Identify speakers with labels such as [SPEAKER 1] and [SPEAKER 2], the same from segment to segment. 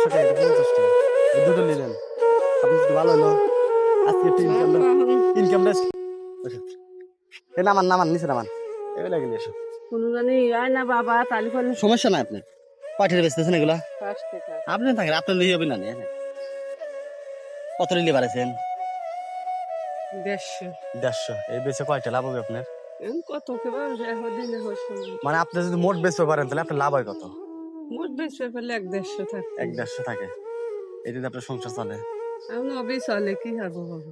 [SPEAKER 1] টাকা এটা 50 টাকা এই দুটো নিলেন আপনি তো ভালো হলো আজকে একটু ইনকামটা এ নামান নামান নিচে নামান এগুলো লাগিয়ে এসো
[SPEAKER 2] কোনো জানি আয় না বাবা তালি ফলে
[SPEAKER 1] সমস্যা নাই আপনার কয়টা বেচতেছেন এগুলা
[SPEAKER 2] 5 টাকা
[SPEAKER 1] আপনি থাকেন আপনার লিয়ে হবে না নিয়ে কত নিলে পারেছেন
[SPEAKER 2] 150
[SPEAKER 1] 150 এই বেচে কয়টা লাভ হবে আপনার
[SPEAKER 2] কত কেবার এখন দিনে হচ্ছে
[SPEAKER 1] মানে আপনি যদি মোট বেচতে পারেন তাহলে আপনার লাভ হয় কত
[SPEAKER 2] মোট বেশি ফেলে 150 থাকে
[SPEAKER 1] 150 থাকে এটাতে আপনার সংসার চলে
[SPEAKER 2] আমি অবি চলে কি হবো বাবা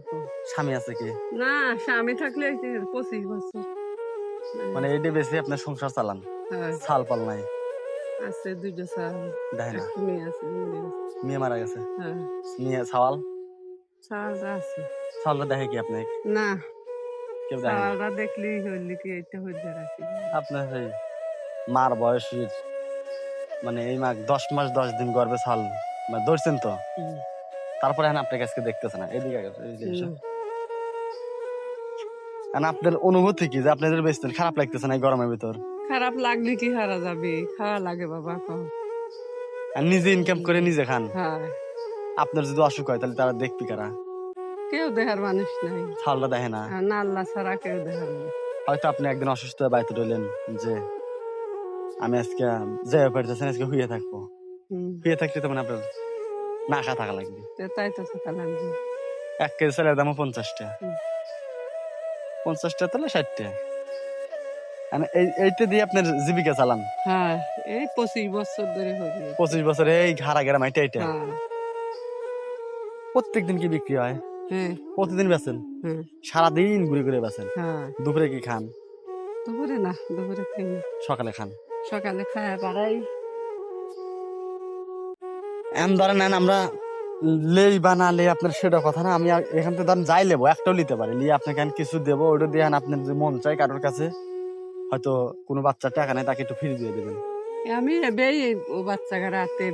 [SPEAKER 1] স্বামী আছে কি
[SPEAKER 2] না স্বামী থাকলে 25 বছর
[SPEAKER 1] মানে এইটা বেশি আপনার সংসার চালান
[SPEAKER 2] হ্যাঁ
[SPEAKER 1] সাল পাল নাই
[SPEAKER 2] আছে দুইটা সাল
[SPEAKER 1] দেখে না
[SPEAKER 2] মেয়ে আছে
[SPEAKER 1] মেয়ে মারা গেছে
[SPEAKER 2] হ্যাঁ
[SPEAKER 1] মেয়ে সাওয়াল
[SPEAKER 2] সাল আছে
[SPEAKER 1] সালটা দেখে কি আপনি
[SPEAKER 2] না
[SPEAKER 1] কেউ দেখে না
[SPEAKER 2] সালটা দেখলেই হইলে কি এটা হইতে রাখি
[SPEAKER 1] আপনার সেই মার বয়সের মানে এই মা 10 মাস 10 দিন গর্ভে সাল মানে ধরছেন তো তারপরে আপনার কাছে দেখতেছে না এদিকে এসো আপনার অনুভূতি কি যে আপনাদের বেচতেন খারাপ লাগতেছে না এই গরমের ভিতর
[SPEAKER 2] খারাপ লাগলে কি হারা যাবে খারাপ লাগে বাবা কম
[SPEAKER 1] আর নিজে ইনকাম করে নিজে খান
[SPEAKER 2] হ্যাঁ
[SPEAKER 1] আপনার যদি অসুখ হয় তাহলে তারা দেখবি কারা
[SPEAKER 2] কেউ দেখার মানুষ নাই
[SPEAKER 1] সালটা দেখে না
[SPEAKER 2] আর না আল্লাহ ছাড়া কেউ দেখার না
[SPEAKER 1] হয়তো আপনি একদিন অসুস্থ হয়ে বাড়িতে রইলেন যে আমি আজকে যে পারতেছেন আজকে শুয়ে থাকবো শুয়ে থাকলে তো মানে আপনার না খা থাকা লাগবে
[SPEAKER 2] তাই তো থাকা লাগবে
[SPEAKER 1] 1 কেজি চালের দামও 50 টাকা
[SPEAKER 2] হুম।
[SPEAKER 1] 50 টাকা তাহলে 60 টাকা মানে এইটা দিয়ে আপনার জীবিকা চালান
[SPEAKER 2] হ্যাঁ এই 25 বছর ধরে হয়ে
[SPEAKER 1] 25 বছরে এই ঘাড়া গেরাম এটা
[SPEAKER 2] হ্যাঁ
[SPEAKER 1] প্রত্যেকদিন কি বিক্রি হয়
[SPEAKER 2] হ্যাঁ
[SPEAKER 1] প্রতিদিন বেচেন
[SPEAKER 2] হ্যাঁ
[SPEAKER 1] সারাদিন ঘুরে ঘুরে বেচেন
[SPEAKER 2] হ্যাঁ
[SPEAKER 1] দুপুরে কি খান
[SPEAKER 2] দুপুরে না দুপুরে খাই না
[SPEAKER 1] সকালে খান
[SPEAKER 2] সকালে খায় পাড়াই
[SPEAKER 1] এম ধরেন নেন আমরা লেই বা না লে আপনার সেটা কথা না আমি এখান থেকে ধরেন যাই লেবো একটাও নিতে পারি লিয়ে আপনাকে কিছু দেবো ওটা দিয়ে আপনার যে মন চাই কারোর কাছে হয়তো কোনো বাচ্চার টাকা নেই তাকে একটু ফ্রি দিয়ে দেবেন
[SPEAKER 2] আমি এবেই ও বাচ্চাকে রাতে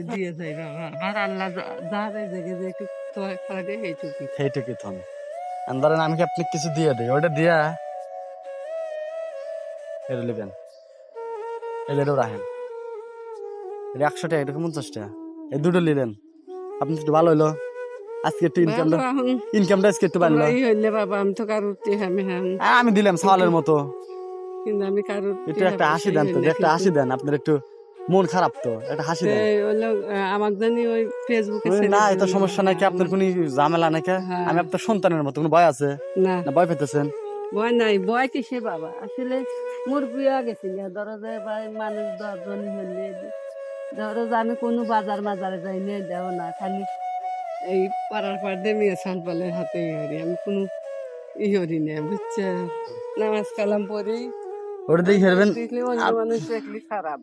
[SPEAKER 2] দিয়ে যাই বাবা আর আল্লাহ যাবে জেগে যে একটু তোয়া খাওয়া দিয়ে এইটুকু
[SPEAKER 1] সেইটাকে থন ধরেন আমি কি আপনি কিছু দিয়ে দিই ওটা দিয়া এটা নেবেন এলেও রাখেন 100 টাকা এটা 50 টাকা এই দুটো নিলেন আপনি একটু ভালো হইলো আজকে একটু ইনকামটা আজকে একটু বাড়লো
[SPEAKER 2] এই হইলে বাবা আমি তো কারোর আমি হ্যাঁ
[SPEAKER 1] আমি দিলাম সওয়ালের মতো
[SPEAKER 2] কিন্তু আমি কারোর
[SPEAKER 1] একটু একটা হাসি দেন তো একটা হাসি দেন আপনার একটু মন খারাপ তো একটা হাসি দেন
[SPEAKER 2] আমার জানি ওই ফেসবুকে
[SPEAKER 1] না এটা সমস্যা নাকি আপনার কোনো ঝামেলা নাকি আমি আপনার সন্তানের মতো কোনো ভয় আছে
[SPEAKER 2] না
[SPEAKER 1] না ভয় পেতেছেন
[SPEAKER 2] ভয় নাই ভয় কিসে বাবা আসলে মোর বিয়া গেছিল ধরো যে ভাই মানুষ 10 জন হলে ধরো যে আমি কোনো বাজার মাজারে যাই নিয়ে দেও না খালি এই পাড়ার পাড় দিয়ে মেয়ে সালপালের হাতে হরি আমি কোনো হরি না বুঝছে নামাজ কালাম পড়ি
[SPEAKER 1] ওটা দিয়ে খেলবেন
[SPEAKER 2] অন্য মানুষ দেখলি খারাপ